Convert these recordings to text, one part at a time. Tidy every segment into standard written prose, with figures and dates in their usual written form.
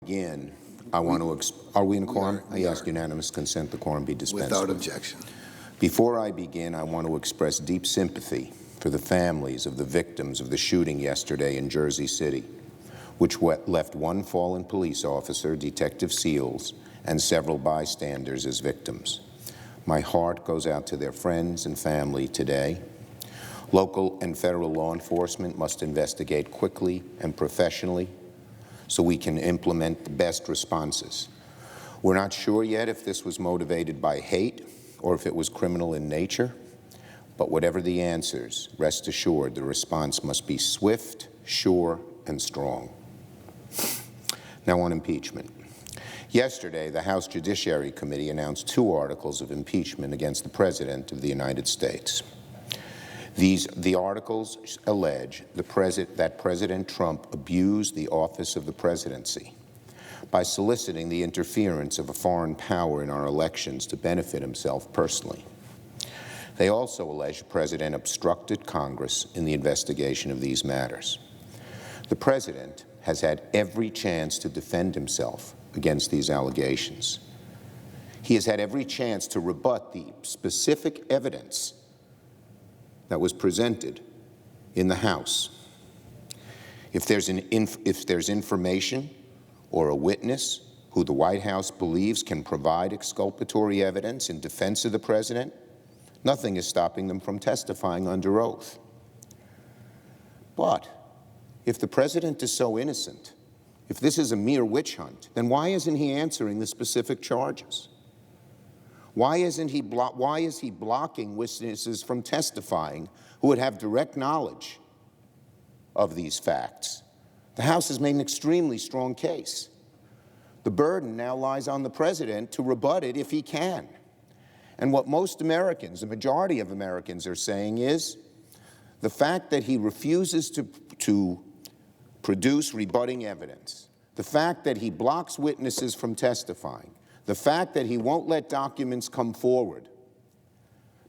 Again, I want to, are we in quorum? I ask unanimous consent the quorum be dispensed Without with. objection. Before I begin, I want to express deep sympathy for the families of the victims of the shooting yesterday in Jersey City, which left one fallen police officer, Detective Seals, and several bystanders as victims. My heart goes out to their friends and family today. Local and federal law enforcement must investigate quickly and professionally so we can implement the best responses. We're not sure yet if this was motivated by hate or if it was criminal in nature, but whatever the answers, rest assured the response must be swift, sure, and strong. Now on impeachment. Yesterday, the House Judiciary Committee announced 2 articles of impeachment against the President of the United States. The articles allege that President Trump abused the office of the presidency by soliciting the interference of a foreign power in our elections to benefit himself personally. They also allege the President obstructed Congress in the investigation of these matters. The President has had every chance to defend himself against these allegations. He has had every chance to rebut the specific evidence that was presented in the House. If there's information or a witness who the White House believes can provide exculpatory evidence in defense of the President, nothing is stopping them from testifying under oath. But if the President is so innocent, if this is a mere witch hunt, then why isn't he answering the specific charges? Why is he blocking witnesses from testifying who would have direct knowledge of these facts? The House has made an extremely strong case. The burden now lies on the President to rebut it if he can. And what most Americans, the majority of Americans, are saying is the fact that he refuses to produce rebutting evidence, the fact that he blocks witnesses from testifying, the fact that he won't let documents come forward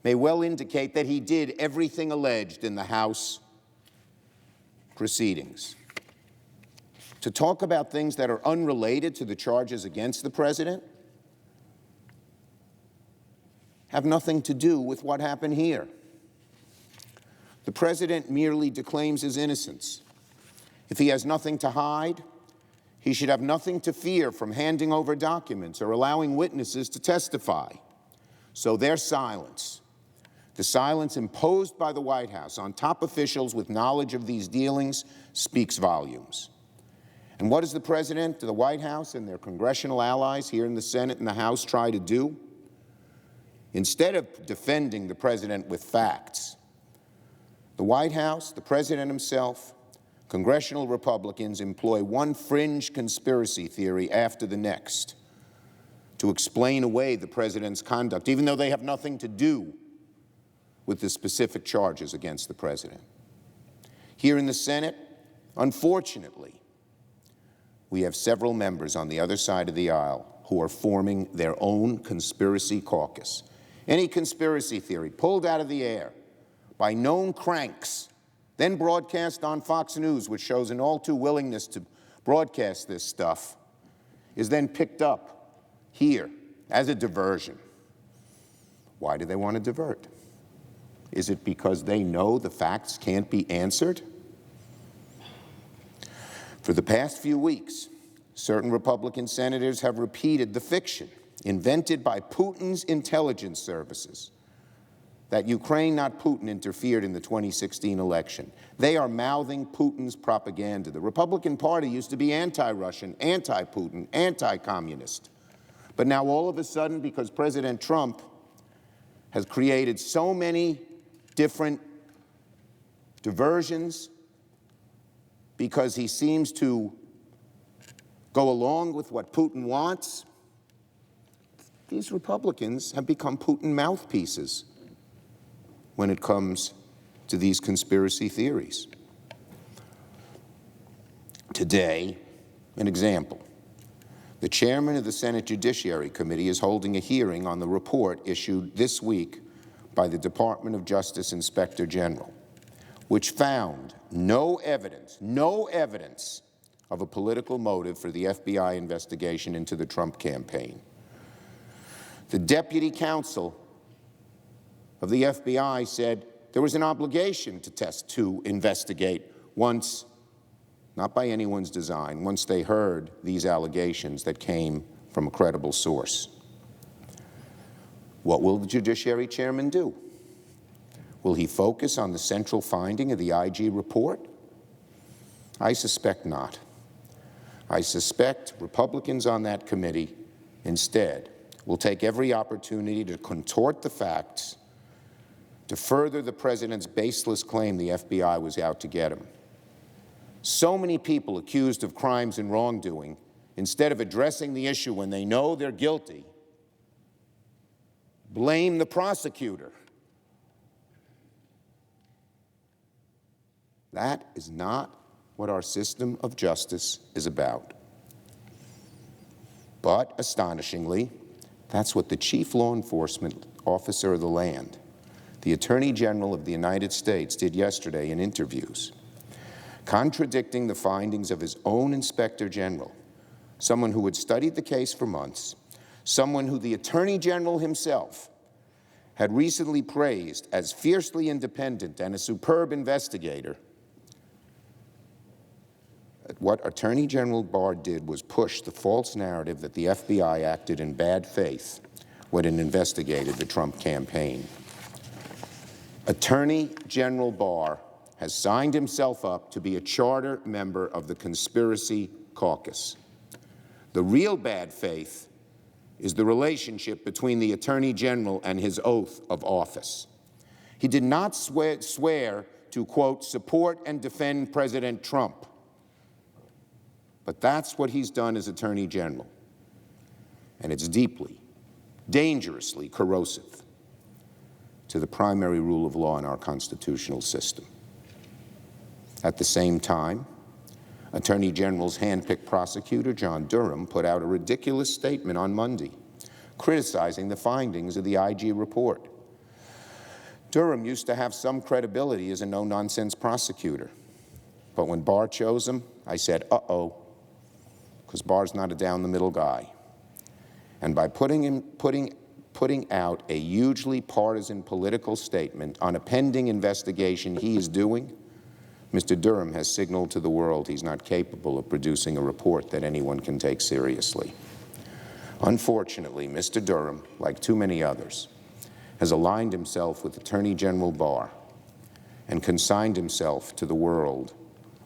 may well indicate that he did everything alleged in the House proceedings. To talk about things that are unrelated to the charges against the President have nothing to do with what happened here. The President merely declaims his innocence. If he has nothing to hide, he should have nothing to fear from handing over documents or allowing witnesses to testify. So their silence, the silence imposed by the White House on top officials with knowledge of these dealings, speaks volumes. And what does the President, the White House, and their congressional allies here in the Senate and the House try to do? Instead of defending the President with facts, the White House, the President himself, congressional Republicans employ one fringe conspiracy theory after the next to explain away the President's conduct, even though they have nothing to do with the specific charges against the President. Here in the Senate, unfortunately, we have several members on the other side of the aisle who are forming their own conspiracy caucus. Any conspiracy theory pulled out of the air by known cranks, then broadcast on Fox News, which shows an all-too willingness to broadcast this stuff, is then picked up here as a diversion. Why do they want to divert? Is it because they know the facts can't be answered? For the past few weeks, certain Republican senators have repeated the fiction invented by Putin's intelligence services that Ukraine, not Putin, interfered in the 2016 election. They are mouthing Putin's propaganda. The Republican Party used to be anti-Russian, anti-Putin, anti-communist. But now all of a sudden, because President Trump has created so many different diversions, because he seems to go along with what Putin wants, these Republicans have become Putin mouthpieces when it comes to these conspiracy theories. Today, an example. The chairman of the Senate Judiciary Committee is holding a hearing on the report issued this week by the Department of Justice Inspector General, which found no evidence of a political motive for the FBI investigation into the Trump campaign. The deputy counsel of the FBI said there was an obligation to investigate once, not by anyone's design, once they heard these allegations that came from a credible source. What will the Judiciary Chairman do? Will he focus on the central finding of the IG report? I suspect not. I suspect Republicans on that committee instead will take every opportunity to contort the facts to further the president's baseless claim the FBI was out to get him. So many people accused of crimes and wrongdoing, instead of addressing the issue when they know they're guilty, blame the prosecutor. That is not what our system of justice is about. But, astonishingly, that's what the chief law enforcement officer of the land, the Attorney General of the United States, did yesterday in interviews, contradicting the findings of his own Inspector General, someone who had studied the case for months, someone who the Attorney General himself had recently praised as fiercely independent and a superb investigator. What Attorney General Barr did was push the false narrative that the FBI acted in bad faith when it investigated the Trump campaign. Attorney General Barr has signed himself up to be a charter member of the conspiracy caucus. The real bad faith is the relationship between the Attorney General and his oath of office. He did not swear to, quote, support and defend President Trump. But that's what he's done as Attorney General. And it's deeply, dangerously corrosive to the primary rule of law in our constitutional system. At the same time, Attorney General's handpicked prosecutor, John Durham, put out a ridiculous statement on Monday, criticizing the findings of the IG report. Durham used to have some credibility as a no-nonsense prosecutor. But when Barr chose him, I said, uh-oh, because Barr's not a down-the-middle guy. And by putting out a hugely partisan political statement on a pending investigation he is doing, Mr. Durham has signaled to the world he's not capable of producing a report that anyone can take seriously. Unfortunately, Mr. Durham, like too many others, has aligned himself with Attorney General Barr and consigned himself to the world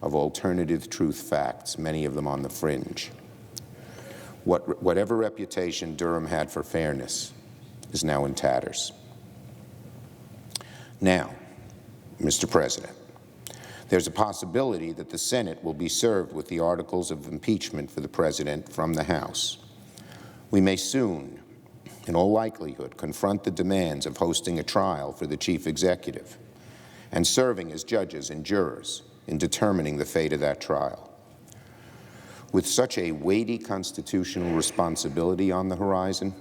of alternative truth facts, many of them on the fringe. Whatever reputation Durham had for fairness is now in tatters. Now, Mr. President, there's a possibility that the Senate will be served with the articles of impeachment for the President from the House. We may soon, in all likelihood, confront the demands of hosting a trial for the Chief Executive and serving as judges and jurors in determining the fate of that trial. With such a weighty constitutional responsibility on the horizon,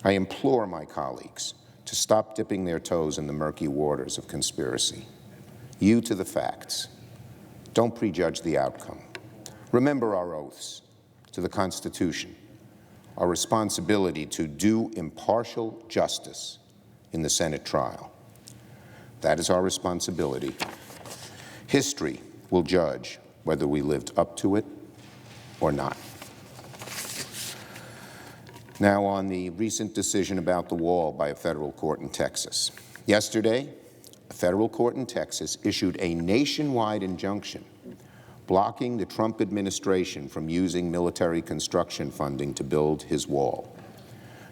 I implore my colleagues to stop dipping their toes in the murky waters of conspiracy. You to the facts. Don't prejudge the outcome. Remember our oaths to the Constitution, our responsibility to do impartial justice in the Senate trial. That is our responsibility. History will judge whether we lived up to it or not. Now on the recent decision about the wall by a federal court in Texas. Yesterday, a federal court in Texas issued a nationwide injunction blocking the Trump administration from using military construction funding to build his wall.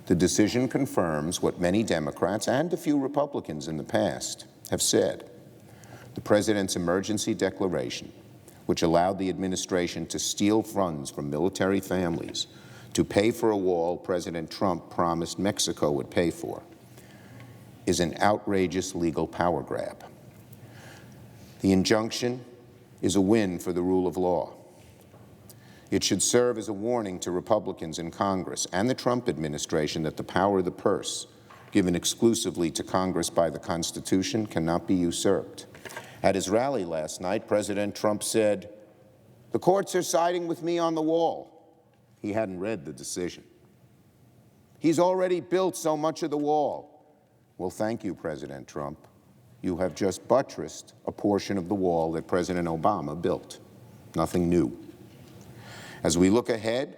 The decision confirms what many Democrats and a few Republicans in the past have said. The President's emergency declaration, which allowed the administration to steal funds from military families to pay for a wall President Trump promised Mexico would pay for, is an outrageous legal power grab. The injunction is a win for the rule of law. It should serve as a warning to Republicans in Congress and the Trump administration that the power of the purse, given exclusively to Congress by the Constitution, cannot be usurped. At his rally last night, President Trump said, The courts are siding with me on the wall. He hadn't read the decision. He's already built so much of the wall. Well, thank you, President Trump. You have just buttressed a portion of the wall that President Obama built. Nothing new. As we look ahead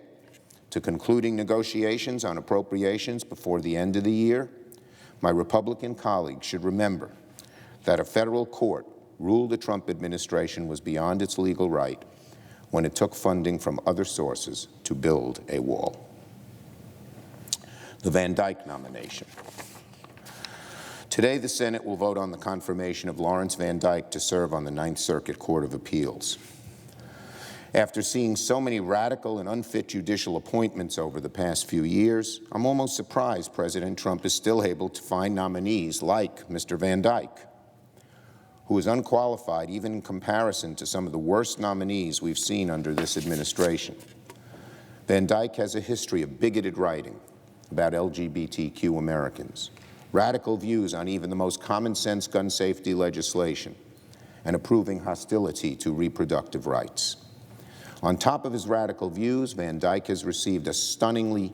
to concluding negotiations on appropriations before the end of the year, my Republican colleagues should remember that a federal court ruled the Trump administration was beyond its legal right when it took funding from other sources to build a wall. The Van Dyke nomination. Today, the Senate will vote on the confirmation of Lawrence Van Dyke to serve on the Ninth Circuit Court of Appeals. After seeing so many radical and unfit judicial appointments over the past few years, I'm almost surprised President Trump is still able to find nominees like Mr. Van Dyke, who is unqualified even in comparison to some of the worst nominees we've seen under this administration. Van Dyke has a history of bigoted writing about LGBTQ Americans, radical views on even the most common-sense gun safety legislation, and approving hostility to reproductive rights. On top of his radical views, Van Dyke has received stunningly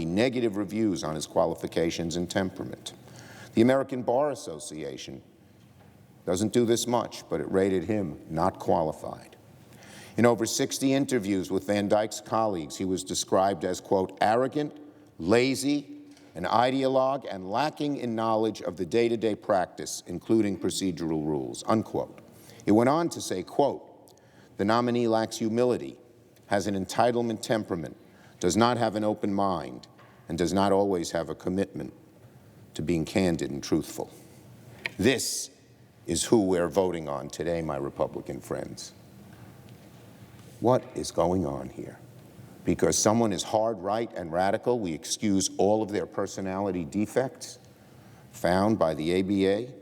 negative reviews on his qualifications and temperament. The American Bar Association doesn't do this much, but it rated him not qualified. In over 60 interviews with Van Dyke's colleagues, he was described as, quote, arrogant, lazy, an ideologue, and lacking in knowledge of the day-to-day practice, including procedural rules, unquote. It went on to say, quote, the nominee lacks humility, has an entitlement temperament, does not have an open mind, and does not always have a commitment to being candid and truthful. This is who we're voting on today, my Republican friends. What is going on here? Because someone is hard, right, and radical, we excuse all of their personality defects found by the ABA?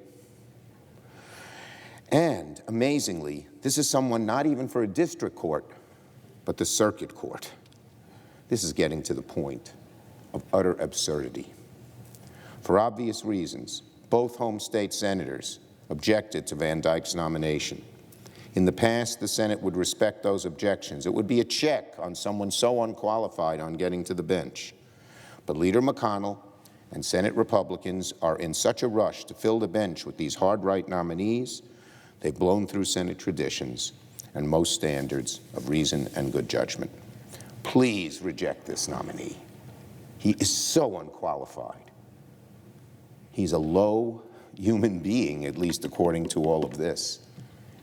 And, amazingly, this is someone not even for a district court, but the circuit court. This is getting to the point of utter absurdity. For obvious reasons, both home state senators objected to Van Dyke's nomination. In the past, the Senate would respect those objections. It would be a check on someone so unqualified on getting to the bench. But Leader McConnell and Senate Republicans are in such a rush to fill the bench with these hard-right nominees, they've blown through Senate traditions and most standards of reason and good judgment. Please reject this nominee. He is so unqualified. He's a low human being, at least according to all of this,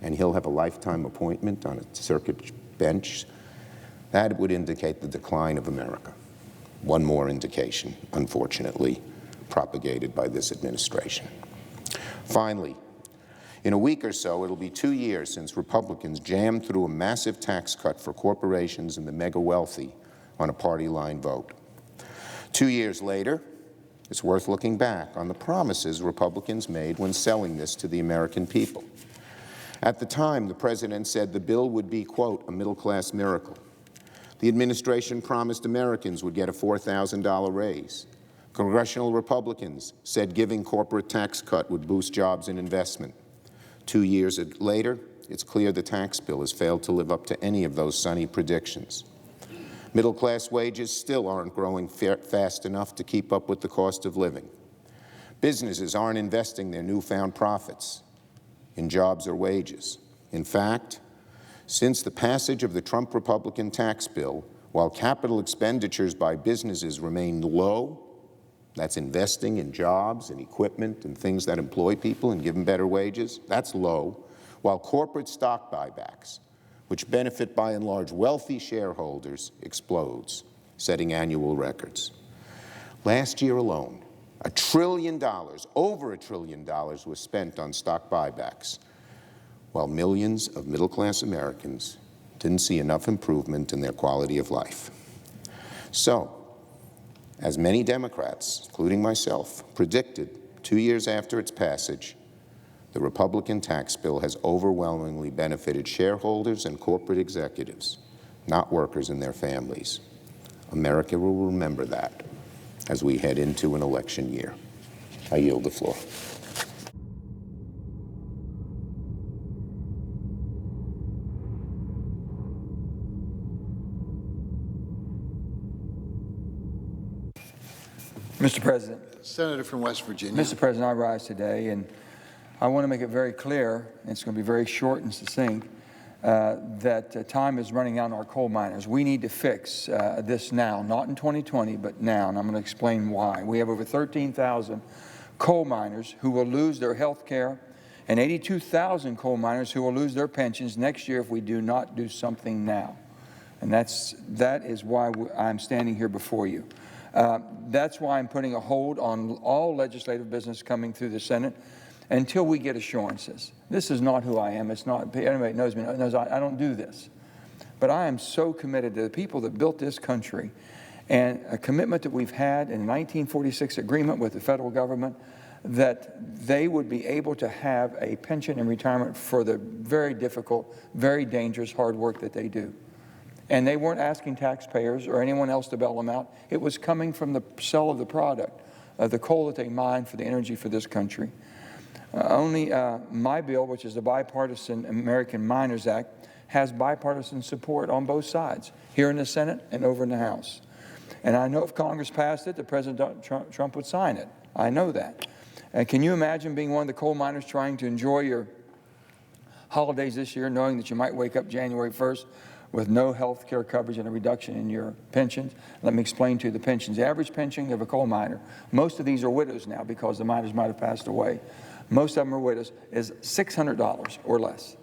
and he'll have a lifetime appointment on a circuit bench. That would indicate the decline of America. One more indication, unfortunately, propagated by this administration. Finally, in a week or so, it'll be 2 years since Republicans jammed through a massive tax cut for corporations and the mega wealthy on a party line vote. 2 years later, it's worth looking back on the promises Republicans made when selling this to the American people. At the time, the president said the bill would be, quote, a middle-class miracle. The administration promised Americans would get a $4,000 raise. Congressional Republicans said giving corporate tax cut would boost jobs and investment. 2 years later, it's clear the tax bill has failed to live up to any of those sunny predictions. Middle-class wages still aren't growing fast enough to keep up with the cost of living. Businesses aren't investing their newfound profits in jobs or wages. In fact, since the passage of the Trump Republican tax bill, while capital expenditures by businesses remain low, that's investing in jobs and equipment and things that employ people and give them better wages, that's low, while corporate stock buybacks, which benefit by and large wealthy shareholders, explodes, setting annual records. Last year alone, $1 trillion, over $1 trillion was spent on stock buybacks, while millions of middle-class Americans didn't see enough improvement in their quality of life. So, as many Democrats, including myself, predicted 2 years after its passage, the Republican tax bill has overwhelmingly benefited shareholders and corporate executives, not workers and their families. America will remember that as we head into an election year. I yield the floor. Mr. President. Senator from West Virginia. Mr. President, I rise today, and I want to make it very clear, and it's going to be very short and succinct, that time is running out on our coal miners. We need to fix this now, not in 2020, but now, and I'm going to explain why. We have over 13,000 coal miners who will lose their health care, and 82,000 coal miners who will lose their pensions next year if we do not do something now. And that is why I'm standing here before you. That's why I'm putting a hold on all legislative business coming through the Senate until we get assurances. This is not who I am. It's not, anybody knows me, knows I don't do this. But I am so committed to the people that built this country, and a commitment that we've had in the 1946 agreement with the federal government that they would be able to have a pension and retirement for the very difficult, very dangerous hard work that they do. And they weren't asking taxpayers or anyone else to bail them out. It was coming from the sale of the product, the coal that they mine for the energy for this country. Only my bill, which is the Bipartisan American Miners Act, has bipartisan support on both sides, here in the Senate and over in the House. And I know if Congress passed it, that President Trump would sign it. I know that. And can you imagine being one of the coal miners trying to enjoy your holidays this year, knowing that you might wake up January 1st with no health care coverage and a reduction in your pensions? Let me explain to you the pensions. The average pension of a coal miner, most of these are widows now because the miners might have passed away. Most of them are widows, is $600 or less.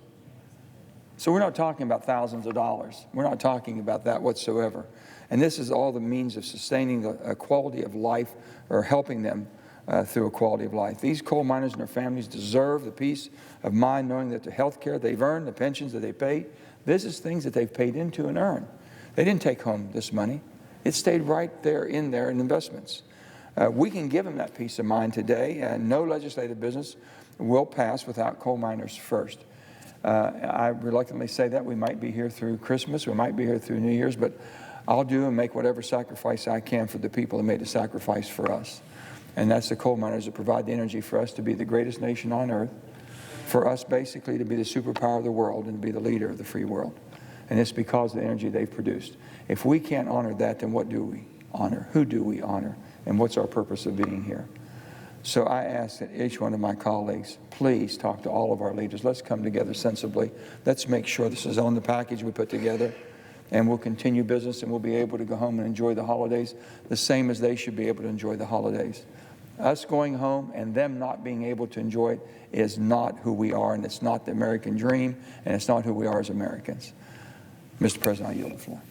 So we're not talking about thousands of dollars. We're not talking about that whatsoever. And this is all the means of sustaining a quality of life or helping them through a quality of life. These coal miners and their families deserve the peace of mind knowing that the health care they've earned, the pensions that they paid, this is things that they've paid into and earned. They didn't take home this money. It stayed right there in investments. We can give them that peace of mind today, and no legislative business will pass without coal miners first. I reluctantly say that. We might be here through Christmas, we might be here through New Year's, but I'll do and make whatever sacrifice I can for the people that made the sacrifice for us. And that's the coal miners that provide the energy for us to be the greatest nation on earth, for us basically to be the superpower of the world and to be the leader of the free world. And it's because of the energy they've produced. If we can't honor that, then what do we honor? Who do we honor? And what's our purpose of being here? So I ask that each one of my colleagues, please talk to all of our leaders. Let's come together sensibly. Let's make sure this is on the package we put together. And we'll continue business, and we'll be able to go home and enjoy the holidays the same as they should be able to enjoy the holidays. Us going home and them not being able to enjoy it is not who we are, and it's not the American dream, and it's not who we are as Americans. Mr. President, I yield the floor.